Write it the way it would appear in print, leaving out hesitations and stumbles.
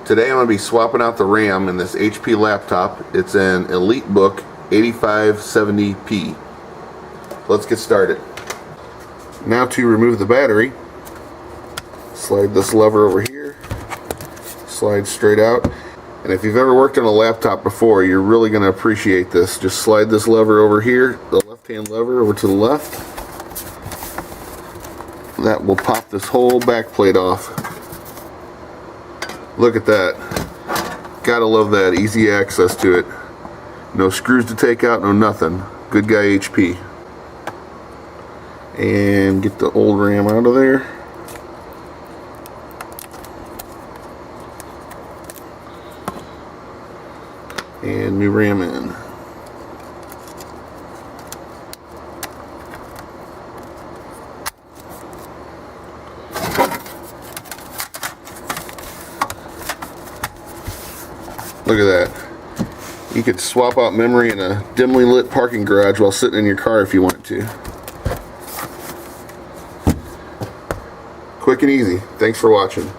Today I'm going to be swapping out the RAM in this HP laptop. It's an EliteBook 8570p. Let's get started. Now to remove the battery, slide this lever over here, slide straight out. And if you've ever worked on a laptop before, you're really going to appreciate this. Just slide this lever over here, the left-hand lever over to the left. That will pop this whole back plate off. Look at that. Gotta love that. Easy access to it. No screws to take out, no nothing. Good guy HP. And get the old RAM out of there. And new RAM in. Look at that. You could swap out memory in a dimly lit parking garage while sitting in your car if you wanted to. Quick and easy. Thanks for watching.